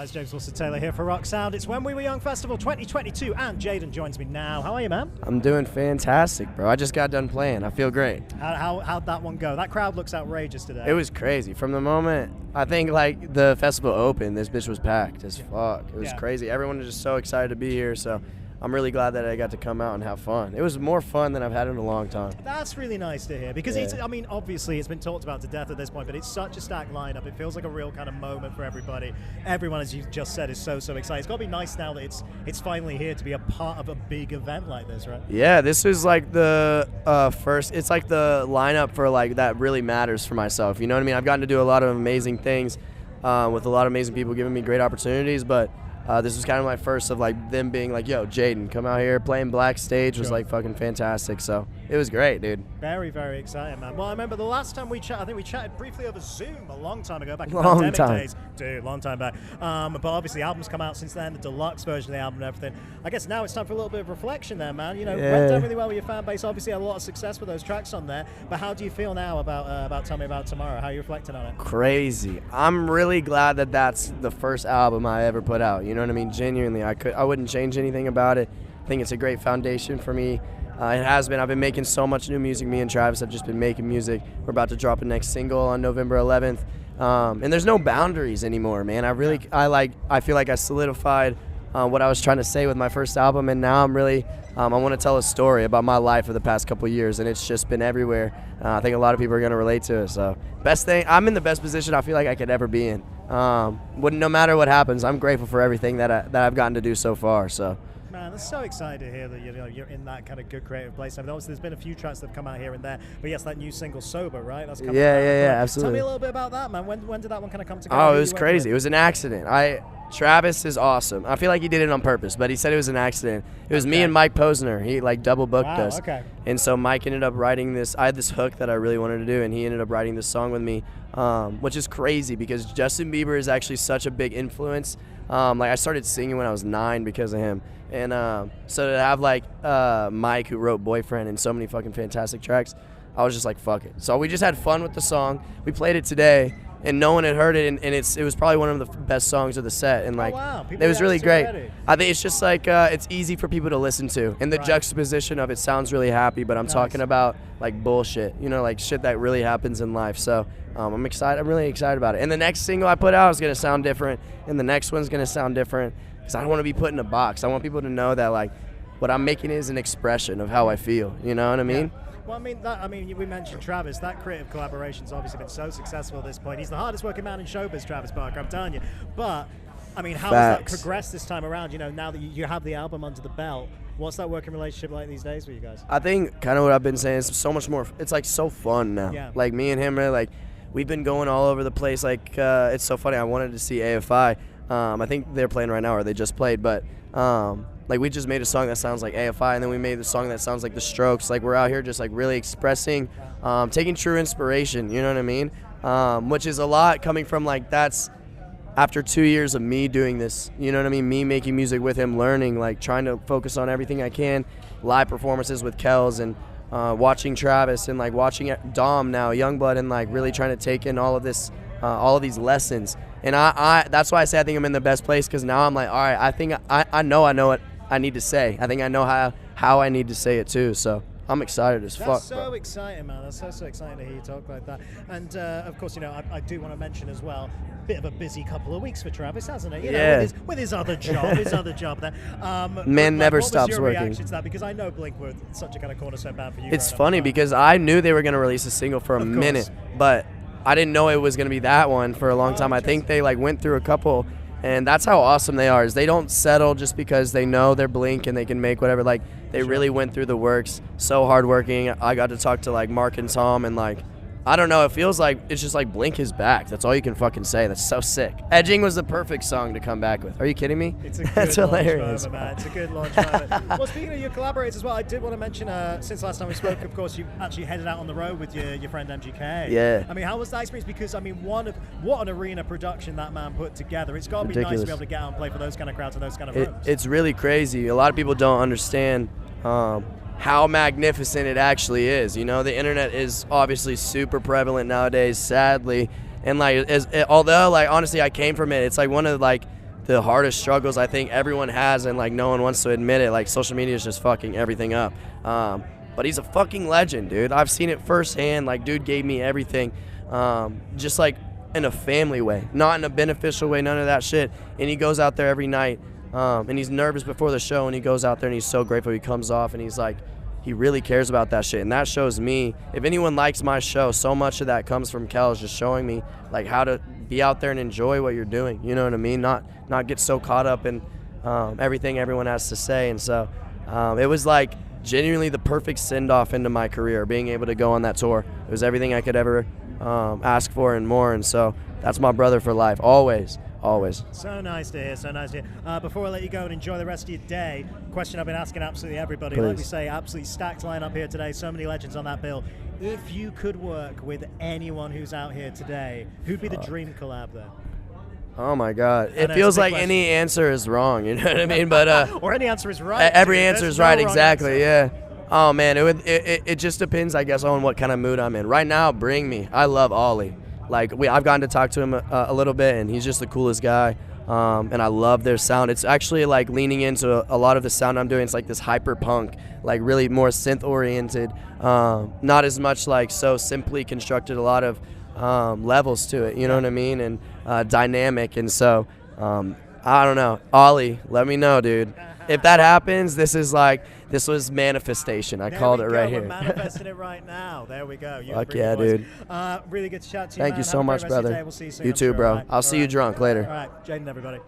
guys, James Wilson-Taylor here for Rock Sound. It's When We Were Young Festival 2022, and Jaden joins me now. How are you, man? I'm doing fantastic, bro. I just got done playing. I feel great. How'd that one go? That crowd looks outrageous today. It was crazy. From the moment, I think, like, the festival opened, this bitch was packed as fuck. It was crazy. Everyone was just so excited to be here, so I'm really glad that I got to come out and have fun. It was more fun than I've had in a long time. That's really nice to hear, because it's, I mean, obviously it's been talked about to death at this point, but it's such a stacked lineup. It feels like a real kind of moment for everybody. Everyone, as you just said, is so excited. It's got to be nice now that it's finally here to be a part of a big event like this, right? Yeah, this is like the first, it's like the lineup for like that really matters for myself. You know what I mean? I've gotten to do a lot of amazing things with a lot of amazing people giving me great opportunities, but this was kind of my first of like them being like, yo, Jaden, come out here. Playing Black Stage was like fucking fantastic. So it was great, dude. Very, very exciting, man. Well, I remember the last time we chatted, I think we chatted briefly over Zoom a long time ago, back in pandemic days. Dude, long time back. But obviously, the album's come out since then, the deluxe version of the album and everything. I guess now it's time for a little bit of reflection there, man. You know, went down really well with your fan base. Obviously, had a lot of success with those tracks on there. But how do you feel now about Tell Me About Tomorrow? How are you reflecting on it? Crazy. I'm really glad that that's the first album I ever put out. You know what I mean? Genuinely, I wouldn't change anything about it. I think it's a great foundation for me. It has been. I've been making so much new music. Me and Travis have just been making music. We're about to drop a next single on November 11th. And there's no boundaries anymore, man. I feel like I solidified what I was trying to say with my first album, and now I'm really, I want to tell a story about my life for the past couple of years, and it's just been everywhere. I think a lot of people are going to relate to it. So best thing, I'm in the best position I feel like I could ever be in. No matter what happens, I'm grateful for everything that I've gotten to do so far. So. Man, that's so exciting to hear that you're in that kind of good creative place. I mean, obviously, there's been a few tracks that have come out here and there, but yes, that new single "Sober," right? That's coming out. Yeah, absolutely. Tell me a little bit about that, man. When did that one kind of come together? Oh, it was crazy. It was an accident. Travis is awesome. I feel like he did it on purpose, but he said it was an accident. It was me and Mike Posner. He like double booked us. Okay. And so Mike ended up writing this. I had this hook that I really wanted to do, and he ended up writing this song with me, which is crazy because Justin Bieber is actually such a big influence. Like I started singing when I was 9 because of him. And so to have like Mike, who wrote Boyfriend and so many fucking fantastic tracks, I was just like, fuck it. So we just had fun with the song. We played it today, and no one had heard it, and it was probably one of the best songs of the set. And like, it was really great. Already. I think it's just like it's easy for people to listen to, and the juxtaposition of it sounds really happy, but I'm talking about like bullshit, you know, like shit that really happens in life. So I'm excited. I'm really excited about it. And the next single I put out is gonna sound different, and the next one's gonna sound different. Because I don't want to be put in a box. I want people to know that like what I'm making is an expression of how I feel. You know what I mean? Yeah. Well, I mean, we mentioned Travis. That creative collaboration's obviously been so successful at this point. He's the hardest working man in showbiz, Travis Barker, I'm telling you. But I mean, how has that progressed this time around? You know, now that you have the album under the belt, what's that working relationship like these days for you guys? I think kind of what I've been saying is so much more. It's like so fun now. Yeah. Like me and him are like, we've been going all over the place. Like it's so funny. I wanted to see AFI. I think they're playing right now, or they just played, but like we just made a song that sounds like AFI, and then we made the song that sounds like The Strokes. Like we're out here just like really expressing, taking true inspiration, you know what I mean? Which is a lot coming from like that's after 2 years of me doing this, you know what I mean? Me making music with him, learning, like trying to focus on everything I can, live performances with Kells, and watching Travis, and like watching Dom now, Youngblood, and like really trying to take in all of this, all of these lessons. And that's why I say I think I'm in the best place, because now I'm like, all right, I think I know what I need to say. I think I know how I need to say it too. So I'm excited as fuck. That's so exciting, man. That's so exciting to hear you talk like that. And of course, you know, I do want to mention as well, bit of a busy couple of weeks for Travis, hasn't it? You know, with his other job, there. Man never stops working. What was your reaction to that? Because I know Blink were such a kind of cornerstone band for you. It's funny because I knew they were going to release a single for a minute, but I didn't know it was going to be that one for a long time. I think they like went through a couple, and that's how awesome they are. Is they don't settle just because they know they're Blink and they can make whatever. Like they really went through the works, so hardworking. I got to talk to like Mark and Tom, and like I don't know, it feels like it's just like Blink is back. That's all you can fucking say. That's so sick. Edging was the perfect song to come back with. Are you kidding me? It's a good That's hilarious. Moment, man. It's a good launch moment. Well, speaking of your collaborators as well, I did want to mention, since last time we spoke, of course, you actually headed out on the road with your friend MGK. Yeah. I mean, how was that experience? Because, I mean, what an arena production that man put together. It's got to be nice to be able to get out and play for those kind of crowds and those kind of rooms. It's really crazy. A lot of people don't understand how magnificent it actually is. You know, the internet is obviously super prevalent nowadays, sadly, and like although like honestly I came from it, it's like one of like the hardest struggles I think everyone has, and like no one wants to admit it. Like social media is just fucking everything up. But he's a fucking legend, dude. I've seen it firsthand. Like, dude gave me everything, just like in a family way, not in a beneficial way, none of that shit. And he goes out there every night, and he's nervous before the show, and he goes out there and he's so grateful. He comes off and he's like, he really cares about that shit. And that shows me, if anyone likes my show, so much of that comes from Kel's just showing me like how to be out there and enjoy what you're doing. You know what I mean? Not get so caught up in everything everyone has to say. And so it was like genuinely the perfect send-off into my career, being able to go on that tour. It was everything I could ever ask for and more. And so that's my brother for life, always. Always. So nice to hear, so nice to hear. Before I let you go and enjoy the rest of your day, question I've been asking absolutely everybody. Please. Like we say, absolutely stacked lineup here today, so many legends on that bill. If you could work with anyone who's out here today, who'd be the dream collab then? Oh my God. It feels like question. Any answer is wrong, you know what I mean? But or any answer is right. Every answer is right, exactly, yeah. Oh man, it just depends, I guess, on what kind of mood I'm in. Right now, bring me. I love Ollie. Like, I've gotten to talk to him a little bit, and he's just the coolest guy. And I love their sound. It's actually like leaning into a lot of the sound I'm doing. It's like this hyper punk, like really more synth oriented, not as much like so simply constructed. A lot of levels to it, you know what I mean, and dynamic. And so I don't know, Ollie, let me know, dude. If that happens, this was manifestation. I called it right here. We're manifesting it right now. There we go. Fuck yeah, dude. Really good to chat to you. Thank you so much, brother. We'll see you soon, you too, bro. Right? I'll see you drunk later. All right, Jaden, everybody.